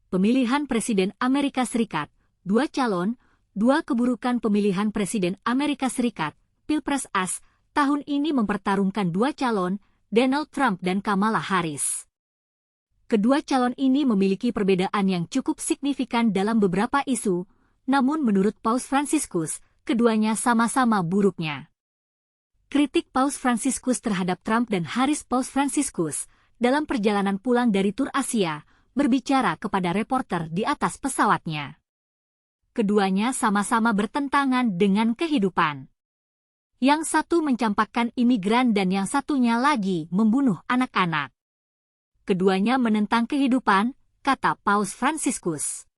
pemilihan Presiden Amerika Serikat, 2 calon, 2 keburukan pemilihan Presiden Amerika Serikat, Pilpres AS, tahun ini mempertarungkan 2 calon, Donald Trump dan Kamala Harris. Kedua calon ini memiliki perbedaan yang cukup signifikan dalam beberapa isu, namun menurut Paus Fransiskus, keduanya sama-sama buruknya. Kritik Paus Fransiskus terhadap Trump dan Harris. Paus Fransiskus, dalam perjalanan pulang dari tur Asia, berbicara kepada reporter di atas pesawatnya. Keduanya sama-sama bertentangan dengan kehidupan. Yang satu mencampakkan imigran dan yang satunya lagi membunuh anak-anak. Keduanya menentang kehidupan, kata Paus Fransiskus.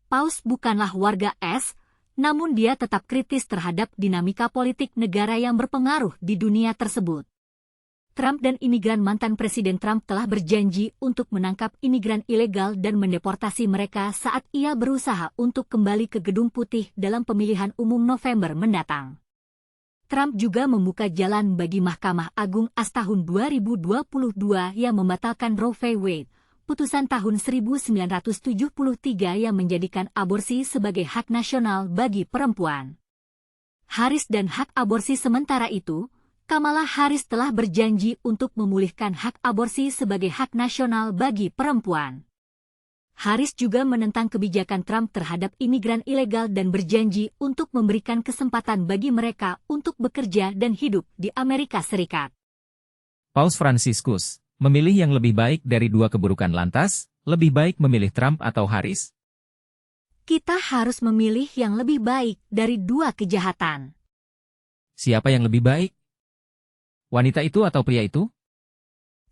Paus bukanlah warga es, namun dia tetap kritis terhadap dinamika politik negara yang berpengaruh di dunia tersebut. Trump dan imigran. Mantan Presiden Trump telah berjanji untuk menangkap imigran ilegal dan mendeportasi mereka saat ia berusaha untuk kembali ke Gedung Putih dalam pemilihan umum November mendatang. Trump juga membuka jalan bagi Mahkamah Agung AS tahun 2022 yang membatalkan Roe v. Wade, putusan tahun 1973 yang menjadikan aborsi sebagai hak nasional bagi perempuan. Harris dan hak aborsi. Sementara itu, Kamala Harris telah berjanji untuk memulihkan hak aborsi sebagai hak nasional bagi perempuan. Harris juga menentang kebijakan Trump terhadap imigran ilegal dan berjanji untuk memberikan kesempatan bagi mereka untuk bekerja dan hidup di Amerika Serikat. Paus Fransiskus, memilih yang lebih baik dari 2 keburukan. Lantas, lebih baik memilih Trump atau Harris? Kita harus memilih yang lebih baik dari 2 kejahatan. Siapa yang lebih baik? Wanita itu atau pria itu?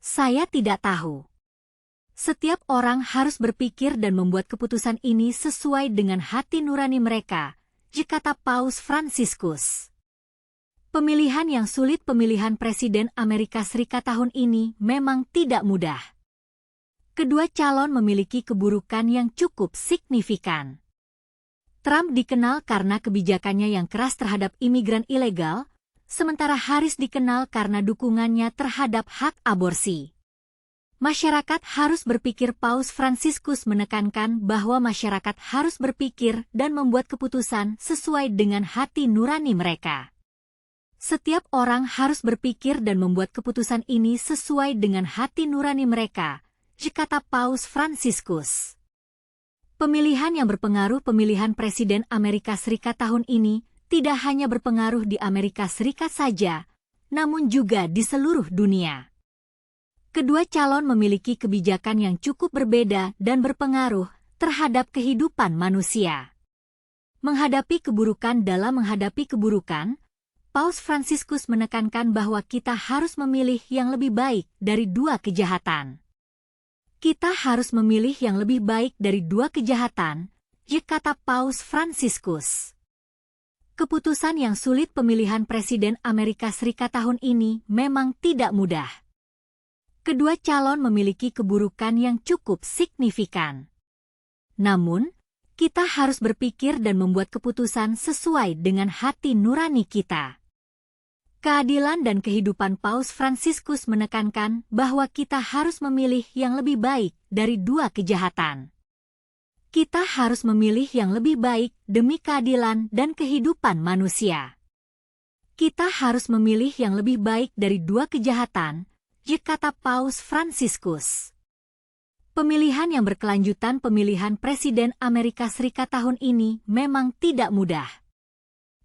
Saya tidak tahu. Setiap orang harus berpikir dan membuat keputusan ini sesuai dengan hati nurani mereka, kata Paus Fransiskus. Pemilihan yang sulit. Pemilihan Presiden Amerika Serikat tahun ini memang tidak mudah. Kedua calon memiliki keburukan yang cukup signifikan. Trump dikenal karena kebijakannya yang keras terhadap imigran ilegal, sementara Harris dikenal karena dukungannya terhadap hak aborsi. Masyarakat harus berpikir. Paus Fransiskus menekankan bahwa masyarakat harus berpikir dan membuat keputusan sesuai dengan hati nurani mereka. Setiap orang harus berpikir dan membuat keputusan ini sesuai dengan hati nurani mereka, kata Paus Fransiskus. Pemilihan yang berpengaruh. Pemilihan Presiden Amerika Serikat tahun ini tidak hanya berpengaruh di Amerika Serikat saja, namun juga di seluruh dunia. Kedua calon memiliki kebijakan yang cukup berbeda dan berpengaruh terhadap kehidupan manusia. Menghadapi keburukan. Dalam menghadapi keburukan, Paus Fransiskus menekankan bahwa kita harus memilih yang lebih baik dari 2 kejahatan. Kita harus memilih yang lebih baik dari 2 kejahatan, kata Paus Fransiskus. Keputusan yang sulit. Pemilihan Presiden Amerika Serikat tahun ini memang tidak mudah. Kedua calon memiliki keburukan yang cukup signifikan. Namun, kita harus berpikir dan membuat keputusan sesuai dengan hati nurani kita. Keadilan dan kehidupan. Paus Fransiskus menekankan bahwa kita harus memilih yang lebih baik dari 2 kejahatan. Kita harus memilih yang lebih baik demi keadilan dan kehidupan manusia. Kita harus memilih yang lebih baik dari 2 kejahatan, kata Paus Fransiskus. Pemilihan yang berkelanjutan. Pemilihan Presiden Amerika Serikat tahun ini memang tidak mudah.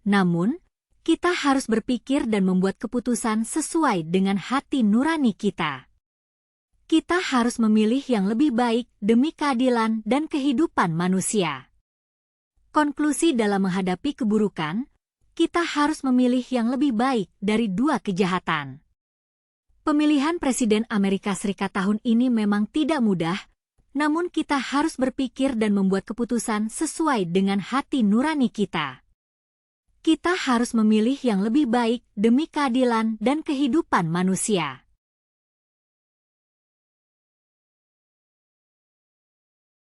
Namun, kita harus berpikir dan membuat keputusan sesuai dengan hati nurani kita. Kita harus memilih yang lebih baik demi keadilan dan kehidupan manusia. Konklusi. Dalam menghadapi keburukan, kita harus memilih yang lebih baik dari 2 kejahatan. Pemilihan Presiden Amerika Serikat tahun ini memang tidak mudah, namun kita harus berpikir dan membuat keputusan sesuai dengan hati nurani kita. Kita harus memilih yang lebih baik demi keadilan dan kehidupan manusia.